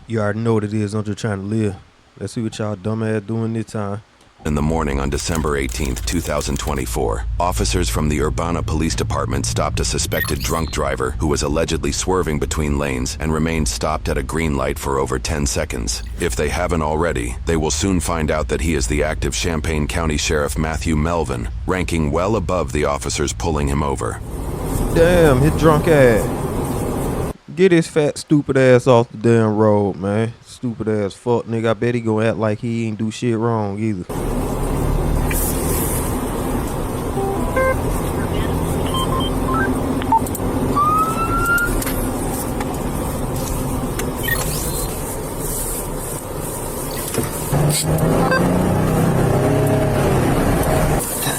You already know what it is. I'm just trying to live. Let's see what y'all dumbass doing this time. In the morning on December 18th, 2024, officers from the Urbana Police Department stopped a suspected drunk driver who was allegedly swerving between lanes and remained stopped at a green light for over 10 seconds. If they haven't already, they will soon find out that he is the active Champaign County Sheriff Matthew Melvin, ranking well above the officers pulling him over. Damn, his drunk ass. Get his fat, stupid ass off the damn road, man. Stupid ass fuck nigga. I bet he gonna act like he ain't do shit wrong either. God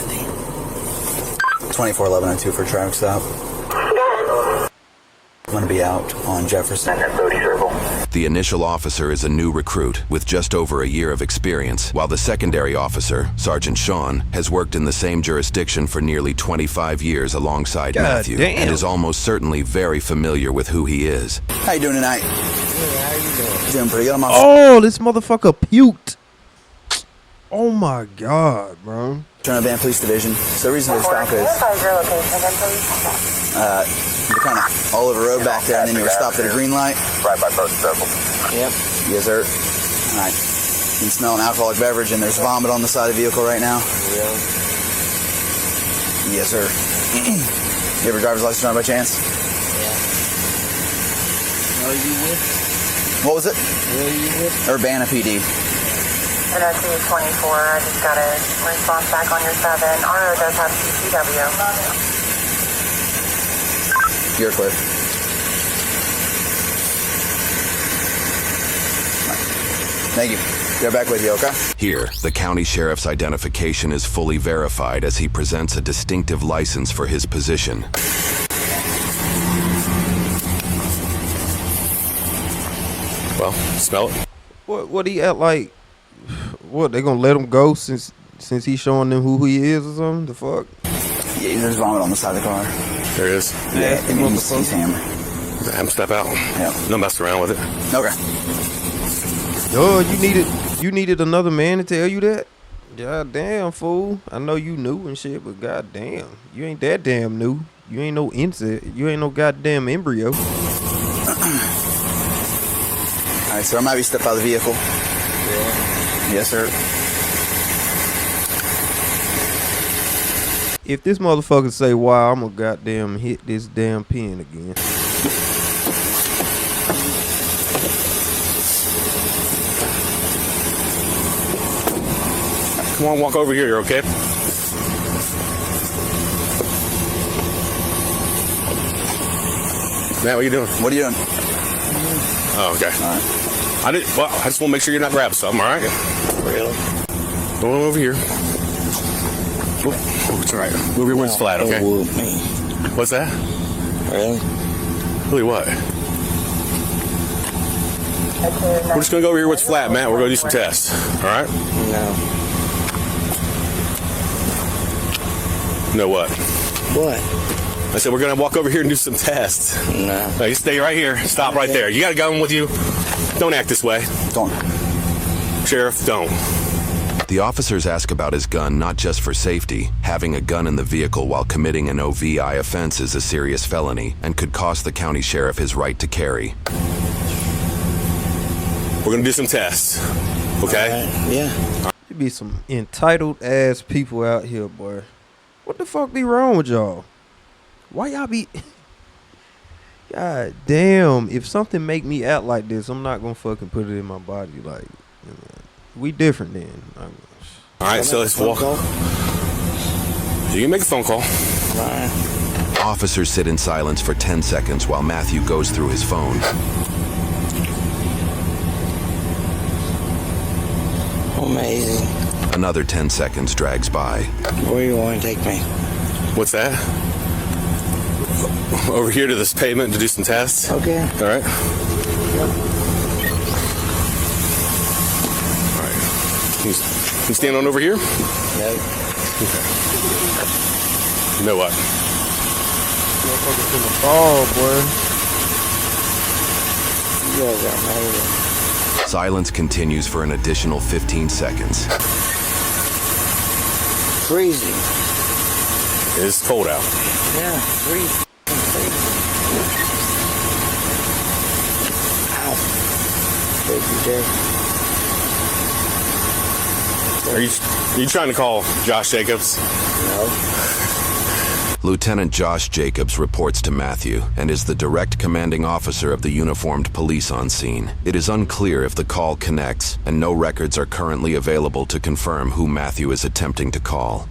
damn. 241102 for traffic stop. I'm going to be out on Jefferson at Bodie Circle. The initial officer is a new recruit with just over a year of experience, while the secondary officer, Sergeant Sean, has worked in the same jurisdiction for nearly 25 years alongside Matthew, and is almost certainly very familiar with who he is. How you doing tonight? Good, how you doing? Doing pretty good. Oh, this motherfucker puked. Oh my god, bro. Turn Van Police Division. So the reason for the stop is you're kind of all over the road back there, and then you were stopped at a green light. Right by Bodie Circle. Yep. Yes, sir. All right. You can smell an alcoholic beverage, and there's vomit on the side of the vehicle right now. Really? Yes, sir. You have a driver's license on by chance? Yeah. Where are you with? What was it? Where are you with? Urbana PD. And that's 24. I just got a response back on your 7. RO does have CCW. You're clear. Thank you. Get back with you, okay? Here, the county sheriff's identification is fully verified as he presents a distinctive license for his position. Well, smell it. What he act like? What, they gonna let him go since he's showing them who he is or something? The fuck? Yeah, there's vomit on the side of the car. There is. Yeah, he's hammered. Have him step out. Yeah. No mess around with it. Okay. Oh, you needed another man to tell you that? God damn, fool. I know you knew and shit, but god damn. You ain't that damn new. You ain't no insect. You ain't no goddamn embryo. Alright, sir, I'm happy to step out of the vehicle. Yeah. Yes, sir. If this motherfucker say, wow, I'm gonna goddamn hit this damn pen again. Come on, walk over here. You're okay? Matt, what are you doing? What are you doing? Oh, okay. All right. I just want to make sure you're not grabbing something, all right? Really? Go on over here. Oh, it's all right. Move your wings flat, okay? Oh, me. What's that? Really? Really what? We're just going to go over here where it's flat, Matt. We're going to do some tests, all right? No. No what? What? I said we're going to walk over here and do some tests. No. Now, you stay right here. Stop right there. You got a gun with you? Don't act this way. Don't. Sheriff, don't. The officers ask about his gun not just for safety. Having a gun in the vehicle while committing an OVI offense is a serious felony and could cost the county sheriff his right to carry. We're going to do some tests, okay? Right. Yeah. There be some entitled ass people out here, boy. What the fuck be wrong with y'all? Why y'all be... God damn, if something make me act like this, I'm not gonna fucking put it in my body. Like, you know, we different then. All right, so let's walk. You can make a phone call. All right. Officers sit in silence for 10 seconds while Matthew goes through his phone. Amazing. Another 10 seconds drags by. Where you want to take me? What's that? Over here to this pavement to do some tests. Okay. All right. All right. Can you stand on over here? No. Okay. You know what? Motherfuckers in the ball, boy. You guys are amazing. Silence continues for an additional 15 seconds. Freezing. It's cold out. Yeah, freezing. Ow. Thank you, Jay. Are you trying to call Josh Jacobs? No. Lieutenant Josh Jacobs reports to Matthew and is the direct commanding officer of the uniformed police on scene. It is unclear if the call connects, and no records are currently available to confirm who Matthew is attempting to call.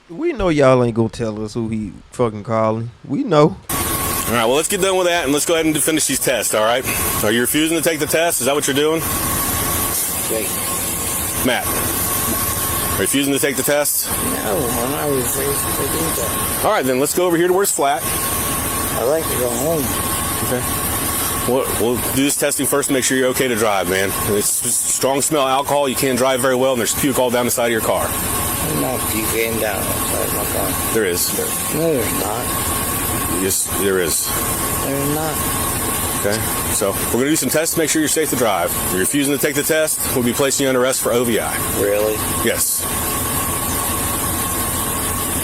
We know y'all ain't gonna tell us who he fucking calling. We know. All right, well, let's get done with that, and let's go ahead and finish these tests, all right? Are you refusing to take the test? Is that what you're doing? Jay. Matt, refusing to take the test? No, I'm not refusing to do that. All right, then let's go over here to where it's flat. I like to go home. Okay. We'll do this testing first to make sure you're okay to drive, man. It's just strong smell of alcohol. You can't drive very well, and there's puke all down the side of your car. I'm not puking down outside my car. There is. No, there's not. Yes, there is. There's not. Okay. So we're going to do some tests to make sure you're safe to drive. You're refusing to take the test, we'll be placing you under arrest for OVI. Really? Yes.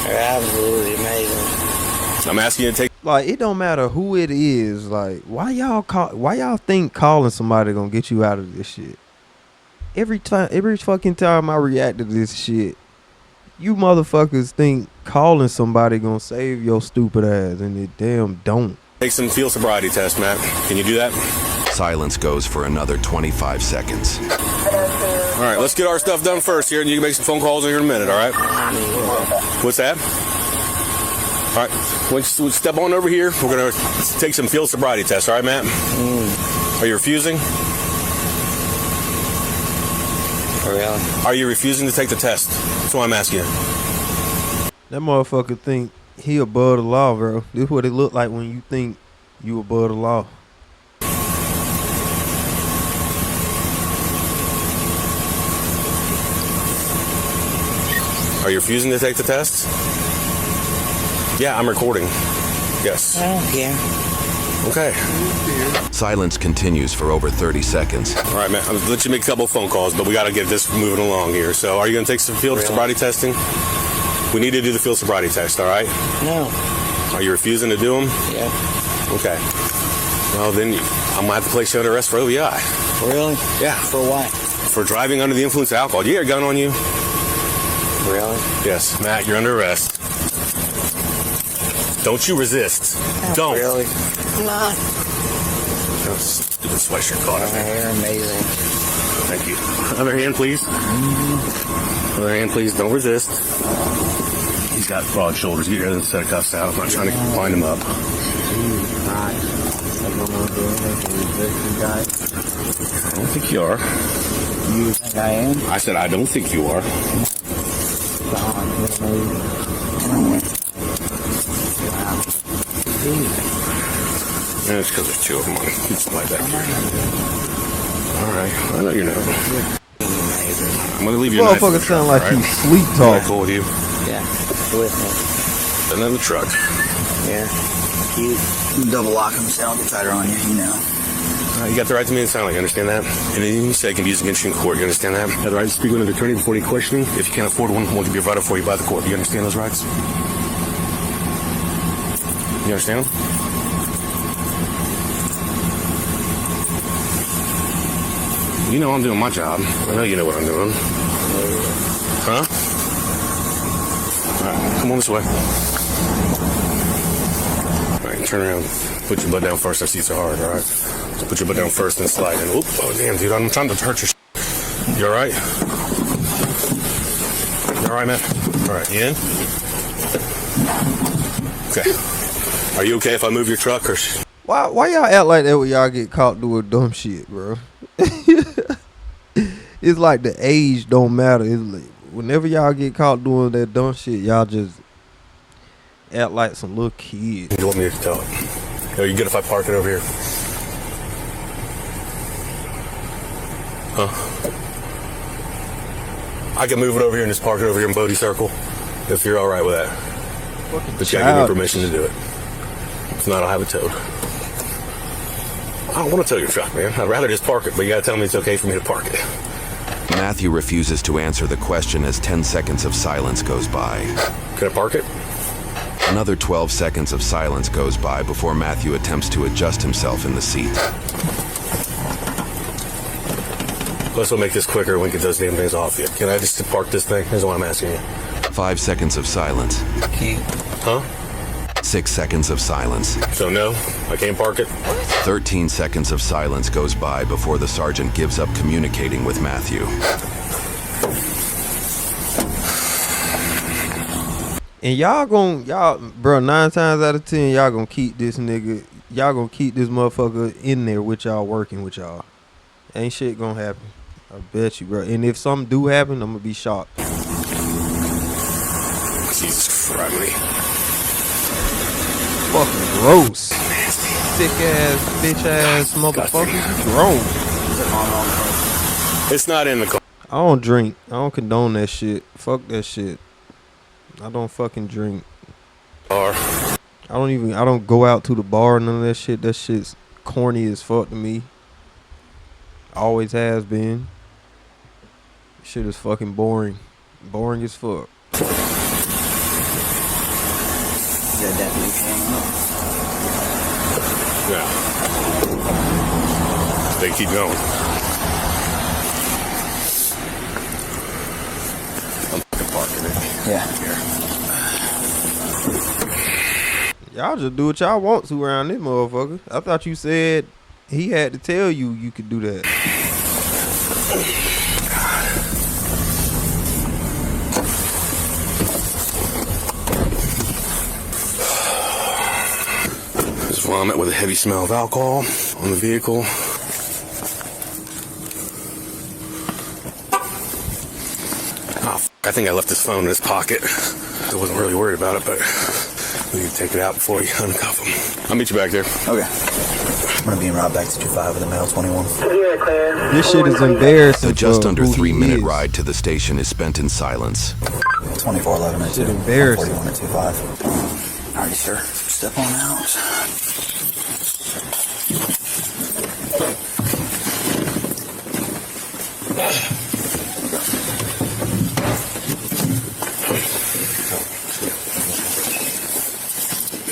They're absolutely amazing. I'm asking you to take. Like, it don't matter who it is. Like, why y'all think calling somebody gonna get you out of this shit? Every fucking time I react to this shit, you motherfuckers think calling somebody gonna save your stupid ass, and it damn don't. Take some field sobriety test, Matt. Can you do that? Silence goes for another 25 seconds. All right, let's get our stuff done first here, and you can make some phone calls here in a minute, all right? What's that? All right, we'll step on over here. We're going to take some field sobriety tests, all right, Matt? Are you refusing? Really? Are you refusing to take the test? That's what I'm asking you. That motherfucker think he above the law, bro. This is what it look like when you think you above the law. Are you refusing to take the test? Yeah, I'm recording. Yes. I don't care. Okay. Silence continues for over 30 seconds. All right, Matt, I'll let you make a couple of phone calls, but we got to get this moving along here. So are you going to take some field sobriety testing? We need to do the field sobriety test, all right? No. Are you refusing to do them? Yeah. Okay. Well, then I'm going to have to place you under arrest for OVI. Really? Yeah. For what? For driving under the influence of alcohol. Do you got a gun on you? Really? Yes. Matt, you're under arrest. Don't you resist. Don't. Really? I'm not. Stupid sweatshirt caught up. They're amazing. Thank you. Other hand, please. Other hand, please. Don't resist. He's got broad shoulders. Get rid of the set of cuffs out. I'm not trying to wind him up. I don't think you are. You think I am? I said I don't think you are. Yeah, it's because there's two of them on. Just lie back here. All right. I know you're not. I'm going to leave your knife. Motherfucker sound like right? you sleep Is that talking. cool with you? Yeah. With me. And then the truck. Yeah. You double lock them, so I'll get tighter on you, you know. You got the right to remain silent. You understand that? Anything you say can be used against you in court. You understand that? You have the right to speak with an attorney before any questioning. If you can't afford one can be provided for you by the court. You understand those rights? You understand them? You know I'm doing my job. I know you know what I'm doing. Huh? All right, come on this way. All right, turn around. Put your butt down first. Our seats are hard, all right? So put your butt down first and slide in. Oop, oh, damn, dude, I'm trying to hurt your You all right? You all right, man? All right, you in? Okay. Are you okay if I move your truck or... Why y'all act like that when y'all get caught doing dumb shit, bro? It's like the age don't matter. It's like whenever y'all get caught doing that dumb shit, y'all just act like some little kids. You want me to tell it? Are you good if I park it over here? Huh? I can move it over here and just park it over here in Bodie Circle if you're all right with that. But you gotta give me permission to do it. If not, I'll have it towed. I don't want to tow your truck, man. I'd rather just park it, but you gotta tell me it's okay for me to park it. Matthew refuses to answer the question as 10 seconds of silence goes by. Can I park it? Another 12 seconds of silence goes by before Matthew attempts to adjust himself in the seat. Let's make this quicker when we get those damn things off you. Can I just park this thing? That's what I'm asking you. 5 seconds of silence. Huh? 6 seconds of silence. So no, I can't park it? 13 seconds of silence goes by before the sergeant gives up communicating with Matthew. And bro, 9 times out of 10, y'all gonna keep this nigga, y'all gonna keep this motherfucker in there with y'all, working with y'all. Ain't shit gonna happen. I bet you, bro. And if something do happen, I'm gonna be shocked. Jesus Christ. Fucking gross. Sick ass, bitch ass motherfucker. You grown. It's not in the car. I don't drink. I don't condone that shit. Fuck that shit. I don't fucking drink. I don't go out to the bar, none of that shit. That shit's corny as fuck to me. Always has been. Shit is fucking boring. Boring as fuck. That definitely came up. Yeah. They keep going. I'm fucking parking it. Yeah. Y'all just do what y'all want to around this motherfucker. I thought you said he had to tell you could do that. Just vomit with a heavy smell of alcohol on the vehicle. Oh, I think I left this phone in his pocket. I wasn't really worried about it, but we need to take it out before you uncuff him. I'll meet you back there. Okay. I'm gonna be en route back to 25 with a male 21. This shit is embarrassing. The just for under who 3-minute he is. ride to the station is spent in silence. 2411 at 2. Shit embarrassing. 41 at 25. Alrighty, sir. Step on out.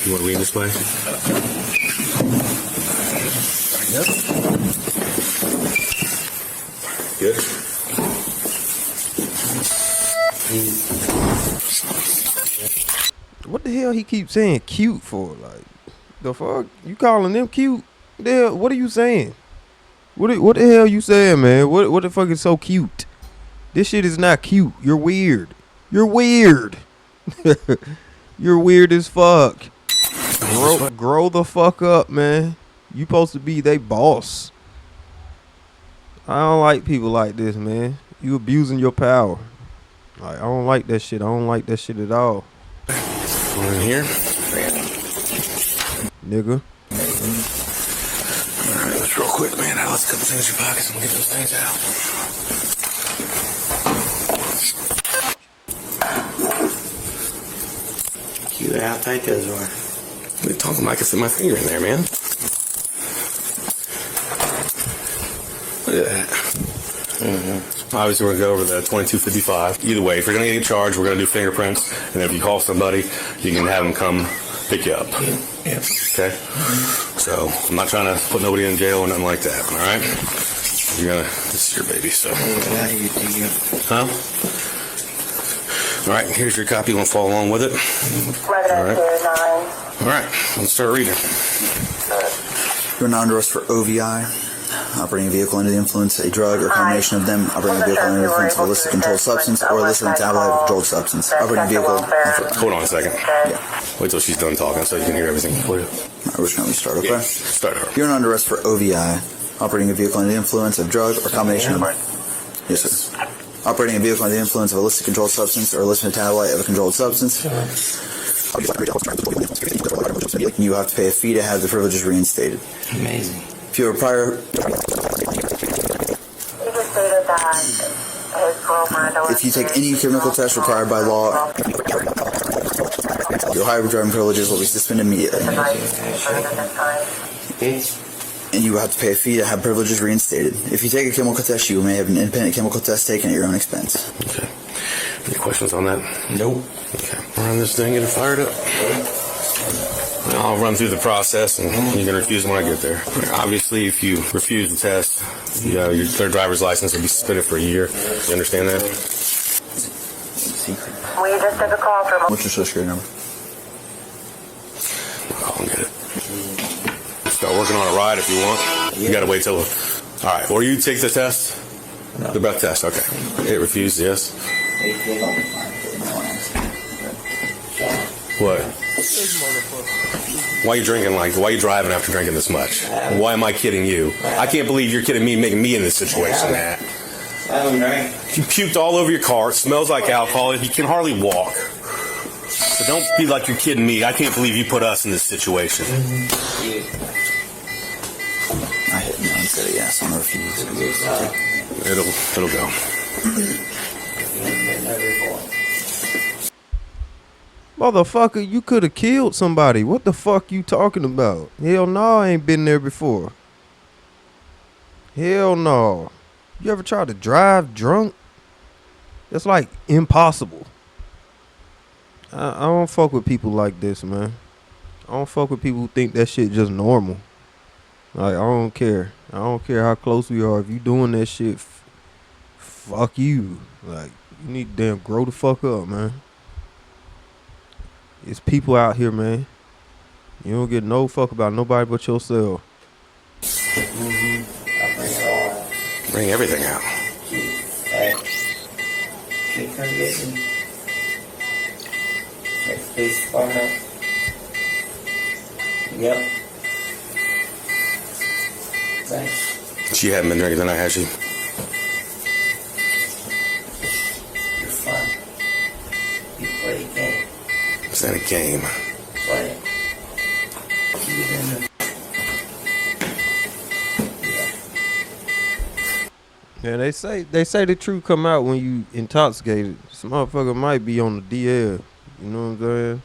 You want to lean this way? Yep. Good. What the hell he keep saying cute for? Like, the fuck? You calling them cute? The hell, what are you saying? What the hell you saying, man? What the fuck is so cute? This shit is not cute. You're weird. You're weird. You're weird as fuck. Grow the fuck up, man. You supposed to be they boss. I don't like people like this, man. You abusing your power. Like, I don't like that shit. I don't like that shit at all. We're in here. Nigga. Alright, let's real quick, man. Now let's cut the things in your pockets and we'll get those things out. Cute how tight those are. What are you talking about? I can fit my finger in there, man. Look at that. Obviously, we're going to go over the 2255. Either way, if you're going to get charged, we're going to do fingerprints. And if you call somebody, you can have them come pick you up. Yeah. Okay? So, I'm not trying to put nobody in jail or nothing like that, all right? You're going to, this is your baby, so. Huh? All right, here's your copy. You want to follow along with it? All right. All right, let's start reading. You're not under arrest for OVI, operating a vehicle under the influence of a drug or combination of them, operating a vehicle under the influence of a illicit controlled substance or illicit metabolite of a controlled substance, operating a vehicle. Hold on a second. Yeah. Wait till she's done talking so you can hear everything clear. Alright, we're just going to start, okay? Yeah, start her. You're not under arrest for OVI, operating a vehicle under the influence of drug or combination of. Yes, sir. Operating a vehicle under the influence of a illicit controlled substance or illicit metabolite of a controlled substance. You have to pay a fee to have the privileges reinstated. Amazing. If you have a prior. If you take any chemical test required by law, your higher driving privileges will be suspended immediately. and you will have to pay a fee to have privileges reinstated. If you take a chemical test, you may have an independent chemical test taken at your own expense. Okay. Any questions on that? Nope. Okay. Run this thing, get it fired up. I'll run through the process, and you can refuse when I get there. Obviously, if you refuse the test, your third driver's license will be suspended for a year. You understand that? We just took a call from... What's your social security number? I'll call and get it. Start working on it right if you want. You gotta wait till... All right, or you take the test? No. The breath test, okay. It refused, yes. What? Why are you drinking why are you driving after drinking this much? Why am I kidding you? I can't believe you're kidding me, making me in this situation, Matt. You puked all over your car. It smells like alcohol. You can hardly walk. So don't be like you're kidding me. I can't believe you put us in this situation. I hit no instead of yes on the refuse. It'll go. Motherfucker, you could have killed somebody. What the fuck you talking about? Hell no, I ain't been there before. Hell no. You ever tried to drive drunk? That's like impossible. I don't fuck with people like this, man. I don't fuck with people who think that shit just normal. Like, I don't care. I don't care how close we are. If you doing that shit, fuck you. Like, you need to damn grow the fuck up, man. It's people out here, man. You don't get no fuck about nobody but yourself. Bring everything out. Hey. Keep on getting. Police department. Yep. Thanks. She hadn't been drinking tonight, has she? You're fun. You play a game. It's not a game. Play it. Keep it in the... Yeah, they say the truth come out when you intoxicated. This motherfucker might be on the DL. You know what I'm saying?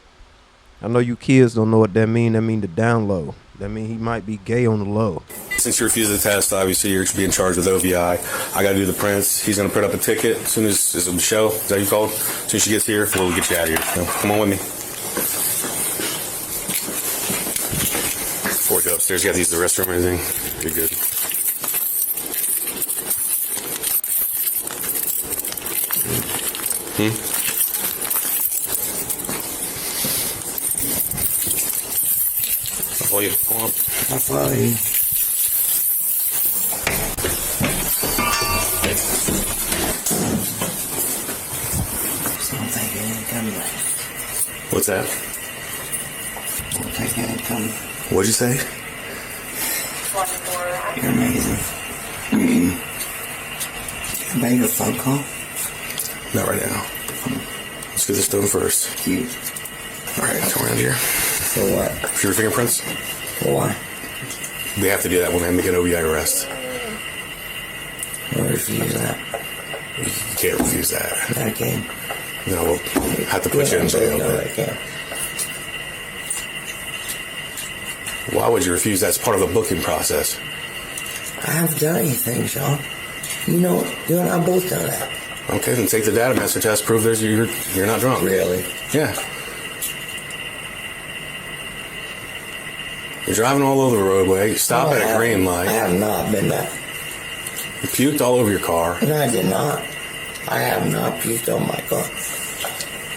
I know you kids don't know what that mean. That mean the down low. That mean he might be gay on the low. Since you refused the test, obviously you're being charged with OVI. I got to do the prints. He's going to print up a ticket as soon as Michelle, is that you called? As soon as she gets here, we'll get you out of here. So, come on with me. Before we go upstairs, you got to use the restroom or anything? You're good. I'll follow you. Come on. I'll follow you. Don't think it ain't coming. What's that? Don't think it ain't coming. What'd you say? You're amazing. Can I make a phone call? Not right now. Let's get this done first. Cute. All right, come around here. For what? For your fingerprints? For why? We have to do that when we make an OVI arrest. I'll refuse that. You can't refuse that. I can. No, we'll have to put you in jail. No, I can't. Why would you refuse that? It's part of the booking process. I haven't done anything, Sean. You know, you and I both done that. Okay, then take the data master test. Prove you're not drunk. Really? Yeah. You're driving all over the roadway. Stop at a green light. I have not been that. You puked all over your car. No, I did not. I have not puked on my car.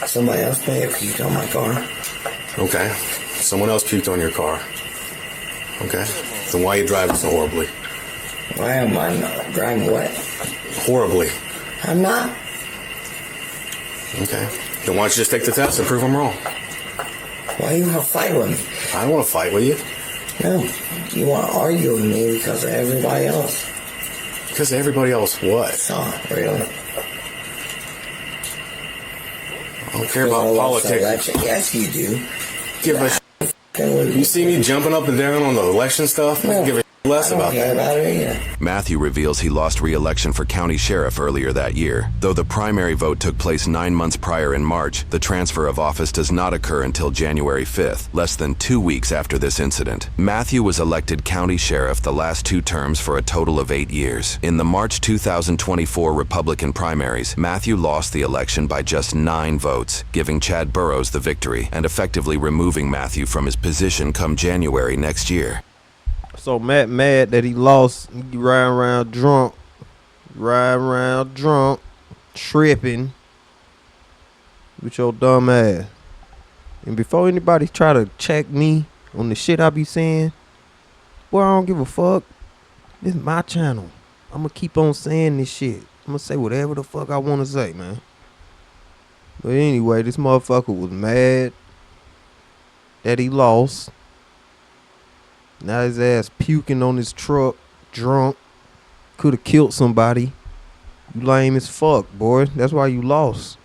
Somebody else may have puked on my car. Okay. Someone else puked on your car. Okay. Then why are you driving so horribly? Why am I not driving what? Horribly. I'm not. Okay. Then why don't you just take the test and prove I'm wrong? Why you want to fight with me? I don't want to fight with you. No. You want to argue with me because of everybody else. Because everybody else what? Sean, really? I don't care about politics. Yes, you do. Give a shit. You see me jumping up and down on the election stuff? I No. don't give a shit Less I don't about care that. about it either. Matthew reveals he lost re-election for county sheriff earlier that year. Though the primary vote took place 9 months prior in March, the transfer of office does not occur until January 5th, less than 2 weeks after this incident. Matthew was elected county sheriff the last 2 terms for a total of 8 years. In the March 2024 Republican primaries, Matthew lost the election by just 9 votes, giving Chad Burrows the victory and effectively removing Matthew from his position come January next year. So Matt mad that he lost. He riding around drunk, tripping with your dumb ass. And before anybody try to check me on the shit I be saying, boy, I don't give a fuck. This is my channel. I'm gonna keep on saying this shit. I'm gonna say whatever the fuck I wanna say, man. But anyway, this motherfucker was mad that he lost. Now his ass puking on his truck, drunk. Could have killed somebody. You lame as fuck, boy. That's why you lost.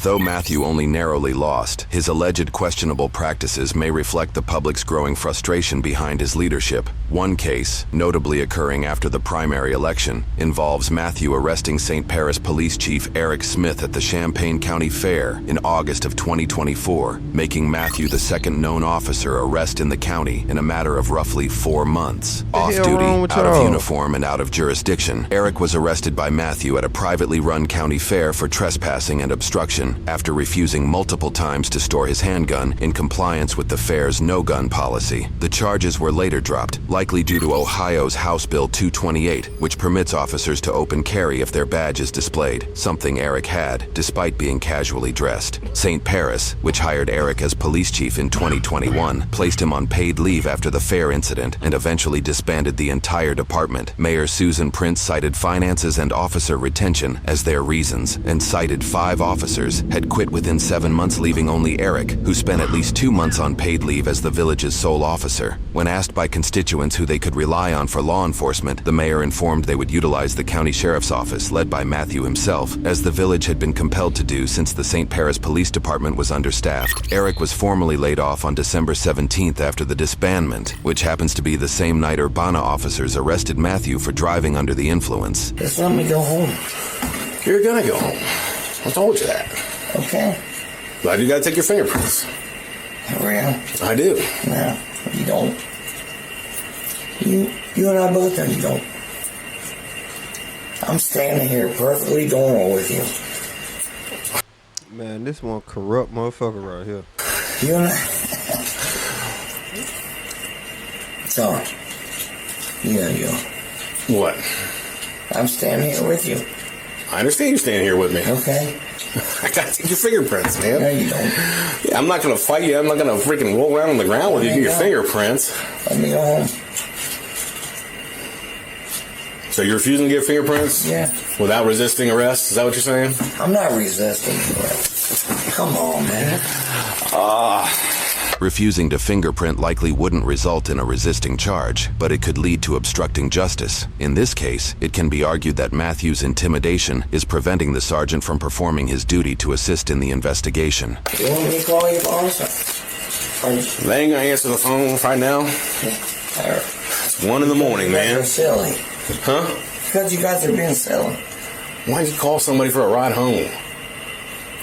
Though Matthew only narrowly lost, his alleged questionable practices may reflect the public's growing frustration behind his leadership. One case, notably occurring after the primary election, involves Matthew arresting St. Paris Police Chief Eric Smith at the Champaign County Fair in August of 2024, making Matthew the second known officer arrested in the county in a matter of roughly 4 months. Off-duty, out of uniform, and out of jurisdiction, Eric was arrested by Matthew at a privately run county fair for trespassing and obstruction after refusing multiple times to store his handgun in compliance with the fair's no-gun policy. The charges were later dropped, likely due to Ohio's House Bill 228, which permits officers to open carry if their badge is displayed, something Eric had, despite being casually dressed. St. Paris, which hired Eric as police chief in 2021, placed him on paid leave after the fair incident and eventually disbanded the entire department. Mayor Susan Prince cited finances and officer retention as their reasons, and cited 5 officers had quit within 7 months, leaving only Eric, who spent at least 2 months on paid leave as the village's sole officer. When asked by constituents who they could rely on for law enforcement, the mayor informed they would utilize the county sheriff's office, led by Matthew himself, as the village had been compelled to do since the St. Paris Police Department was understaffed. Eric was formally laid off on December 17th after the disbandment, which happens to be the same night Urbana officers arrested Matthew for driving under the influence. Just let me go home. You're gonna go home. I told you that. Okay? Glad you gotta take your fingerprints. Real? I do. No, you don't. You and I both know you don't. I'm standing here perfectly normal with you. Man, this one corrupt motherfucker right here. You and I... So, you. What? I'm standing here with you. I understand you standing here with me. Okay? I gotta take your fingerprints, man. No, you don't. Yeah, I'm not gonna fight you. I'm not gonna freaking roll around on the ground with you to get your fingerprints. Let me go home. So you're refusing to get fingerprints? Yeah. Without resisting arrest? Is that what you're saying? I'm not resisting. Come on, man. Refusing to fingerprint likely wouldn't result in a resisting charge, but it could lead to obstructing justice. In this case, it can be argued that Matthew's intimidation is preventing the sergeant from performing his duty to assist in the investigation. You want me to call you, boss? They ain't gonna answer the phone right now. It's 1 in the morning, man. You're silly. Huh? Because you guys are being silly. Why'd you call somebody for a ride home?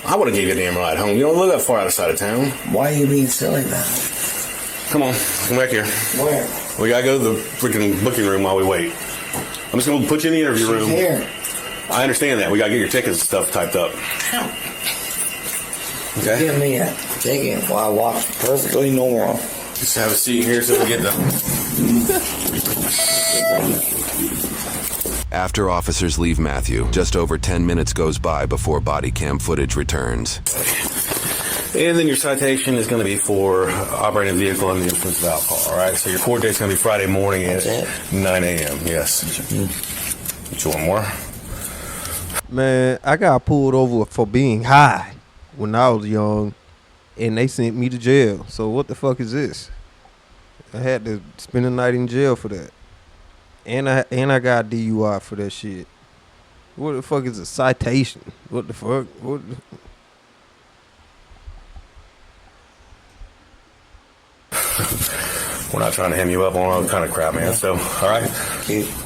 I would've gave you a damn ride home. You don't live that far out of side of town. Why are you being silly about it? Come on, come back here. Where? We gotta go to the freaking booking room while we wait. I'm just gonna put you in the interview room. Here. I understand that. We gotta get your tickets and stuff typed up. Okay? Give me a ticket while I walk perfectly normal. Just have a seat here so we get the... After officers leave Matthew, just over 10 minutes goes by before body cam footage returns. And then your citation is going to be for operating a vehicle under the influence of alcohol, all right? So your court date's going to be Friday morning at 9 a.m., yes. You want more? Man, I got pulled over for being high when I was young, and they sent me to jail. So what the fuck is this? I had to spend the night in jail for that. And I got DUI for that shit. What the fuck is a citation? What the fuck? What the... We're not trying to hem you up on all kind of crap, man. So, all right.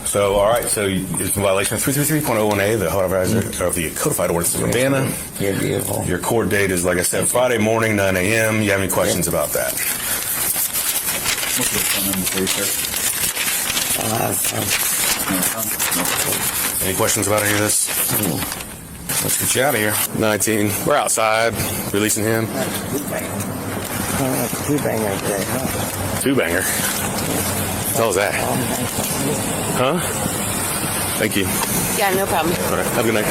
So, all right. So, it's in violation of 333.01A, the hot advisor of the codified ordinance of Urbana. Your vehicle. Your court date is, like I said, Friday morning, 9 a.m. You have any questions about that? What's the phone number for you, sir? Any questions about any of this? Let's get you out of here. 19. We're outside, releasing him. Two-banger today, huh? Two-banger? What the hell is that? Huh? Thank you. Yeah, no problem. All right. Have a good night.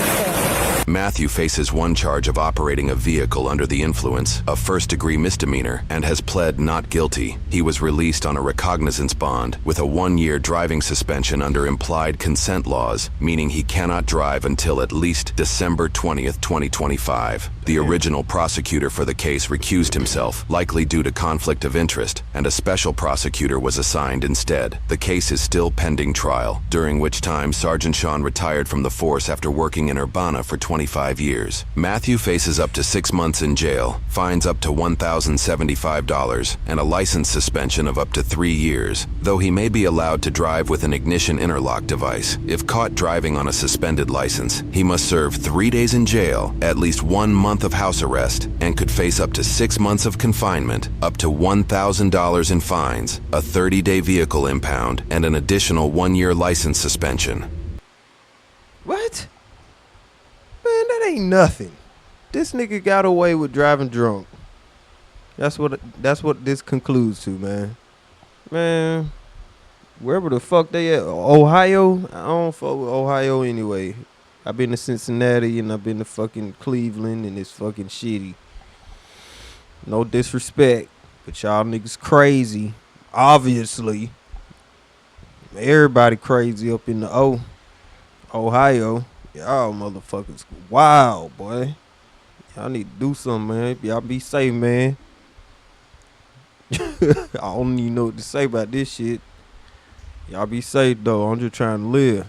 Matthew faces one charge of operating a vehicle under the influence, a first-degree misdemeanor, and has pled not guilty. He was released on a recognizance bond with a 1-year driving suspension under implied consent laws, meaning he cannot drive until at least December 20th, 2025. The original prosecutor for the case recused himself, likely due to conflict of interest, and a special prosecutor was assigned instead. The case is still pending trial, during which time Sergeant Sean retired from the force after working in Urbana for 25 years. Matthew faces up to 6 months in jail, fines up to $1,075, and a license suspension of up to 3 years, though he may be allowed to drive with an ignition interlock device. If caught driving on a suspended license, he must serve 3 days in jail, at least 1 month of house arrest, and could face up to 6 months of confinement, up to $1,000 in fines, a 30-day vehicle impound, and an additional 1-year license suspension. What? Man, that ain't nothing. This nigga got away with driving drunk. That's what this concludes to, man. Man, wherever the fuck they at, Ohio? I don't fuck with Ohio anyway. I've been to Cincinnati and I've been to fucking Cleveland and it's fucking shitty. No disrespect, but y'all niggas crazy. Obviously. Everybody crazy up in the Ohio. Y'all motherfuckers wild, boy. Y'all need to do something, man. Y'all be safe, man. I don't even know what to say about this shit. Y'all be safe, though. I'm just trying to live.